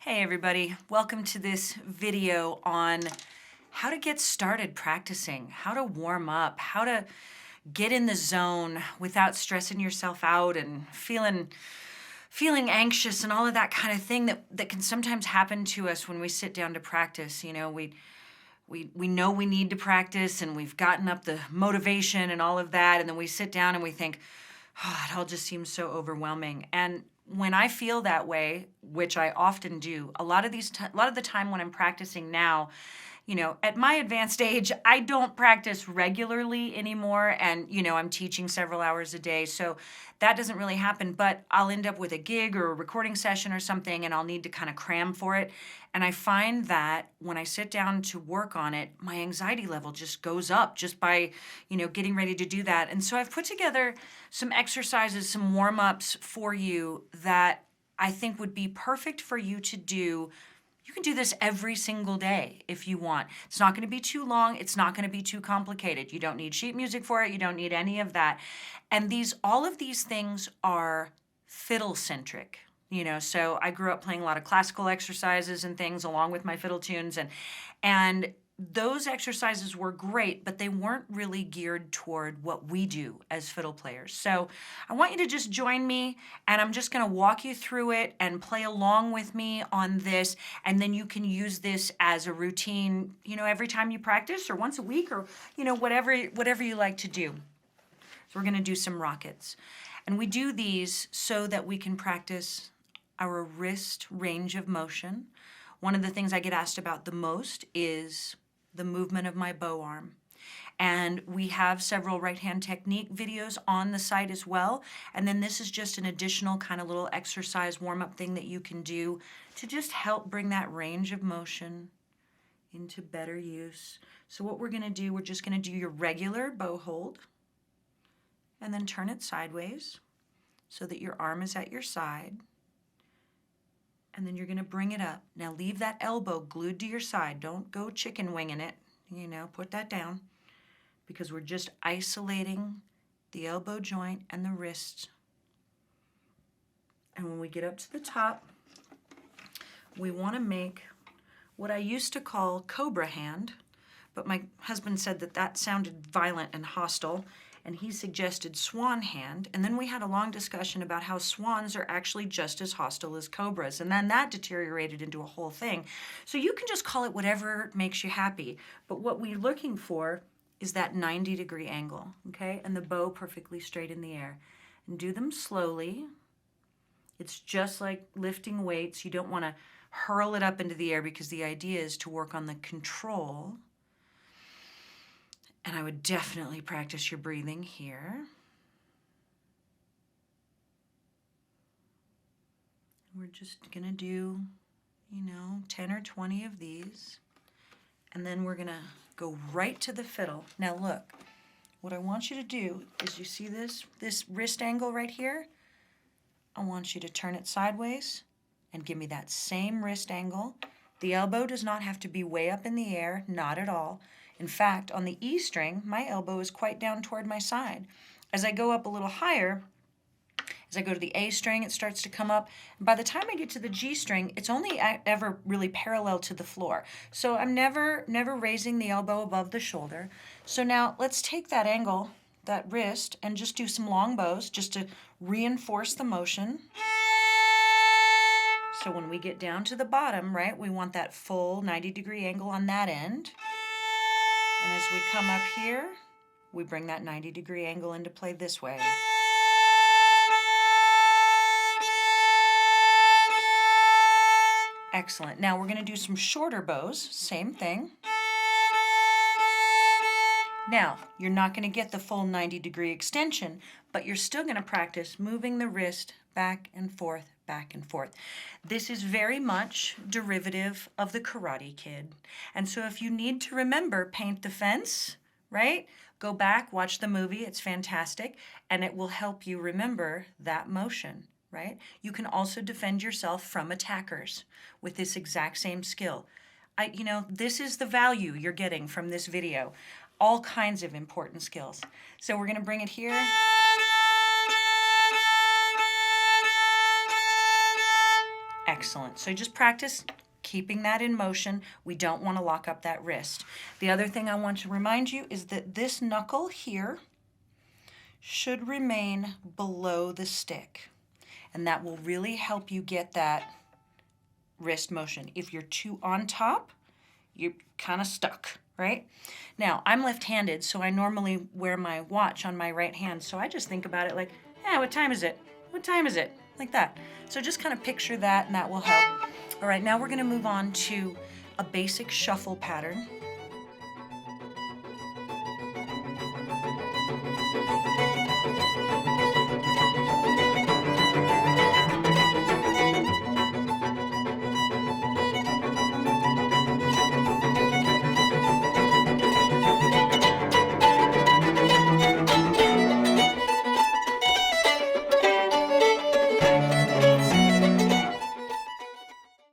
Hey everybody, welcome to this video on how to get started practicing, how to warm up, how to get in the zone without stressing yourself out and feeling anxious and all of that kind of thing that can sometimes happen to us when we sit down to practice. You know, we know we need to practice and we've gotten up the motivation and all of that, and then we sit down and we think, oh, it all just seems so overwhelming. And when I feel that way, which I often do, a lot of the time when I'm practicing now, you know, at my advanced age, I don't practice regularly anymore, and I'm teaching several hours a day, so that doesn't really happen. But I'll end up with a gig or a recording session or something, and I'll need to kind of cram for it. And I find that when I sit down to work on it, my anxiety level just goes up just by, getting ready to do that. And so I've put together some exercises, some warm-ups for you that I think would be perfect for you to do. You can do this every single day if you want. It's not going to be too long. It's not going to be too complicated. You don't need sheet music for it. You don't need any of that. And all of these things are fiddle-centric. So I grew up playing a lot of classical exercises and things along with my fiddle tunes, and those exercises were great, but they weren't really geared toward what we do as fiddle players. So I want you to just join me, and I'm just going to walk you through it and play along with me on this, and then you can use this as a routine, every time you practice or once a week or, whatever you like to do. So we're going to do some rockets. And we do these so that we can practice our wrist range of motion. One of the things I get asked about the most is the movement of my bow arm. And we have several right hand technique videos on the site as well. And then this is just an additional kind of little exercise warm-up thing that you can do to just help bring that range of motion into better use. So what we're going to do, we're just going to do your regular bow hold and then turn it sideways so that your arm is at your side. And then you're going to bring it up. Now leave that elbow glued to your side. Don't go chicken winging it. Put that down, because we're just isolating the elbow joint and the wrist. And when we get up to the top, we want to make what I used to call cobra hand, but my husband said that sounded violent and hostile, and he suggested swan hand. And then we had a long discussion about how swans are actually just as hostile as cobras, and then that deteriorated into a whole thing. So you can just call it whatever makes you happy, but what we're looking for is that 90-degree angle, okay? And the bow perfectly straight in the air. And do them slowly. It's just like lifting weights. You don't want to hurl it up into the air, because the idea is to work on the control. And I would definitely practice your breathing here. We're just going to do, 10 or 20 of these. And then we're going to go right to the fiddle. Now look, what I want you to do is, you see this wrist angle right here? I want you to turn it sideways and give me that same wrist angle. The elbow does not have to be way up in the air, not at all. In fact, on the E string, my elbow is quite down toward my side. As I go up a little higher, as I go to the A string, it starts to come up. And by the time I get to the G string, it's only ever really parallel to the floor. So I'm never raising the elbow above the shoulder. So now let's take that angle, that wrist, and just do some long bows just to reinforce the motion. So when we get down to the bottom, right, we want that full 90-degree angle on that end. And as we come up here, we bring that 90-degree angle into play this way. Excellent. Now we're going to do some shorter bows, same thing. Now, you're not going to get the full 90-degree extension, but you're still going to practice moving the wrist back and forth, back and forth. This is very much derivative of the Karate Kid. And so if you need to remember Paint the Fence, right? Go back, watch the movie, it's fantastic, and it will help you remember that motion, right? You can also defend yourself from attackers with this exact same skill. This is the value you're getting from this video. All kinds of important skills. So we're going to bring it here. Excellent. So just practice keeping that in motion. We don't want to lock up that wrist. The other thing I want to remind you is that this knuckle here should remain below the stick. And that will really help you get that wrist motion. If you're too on top, you're kind of stuck, right? Now, I'm left-handed, so I normally wear my watch on my right hand. So I just think about it like, yeah, what time is it? What time is it? Like that. So just kind of picture that, and that will help. All right, now we're going to move on to a basic shuffle pattern.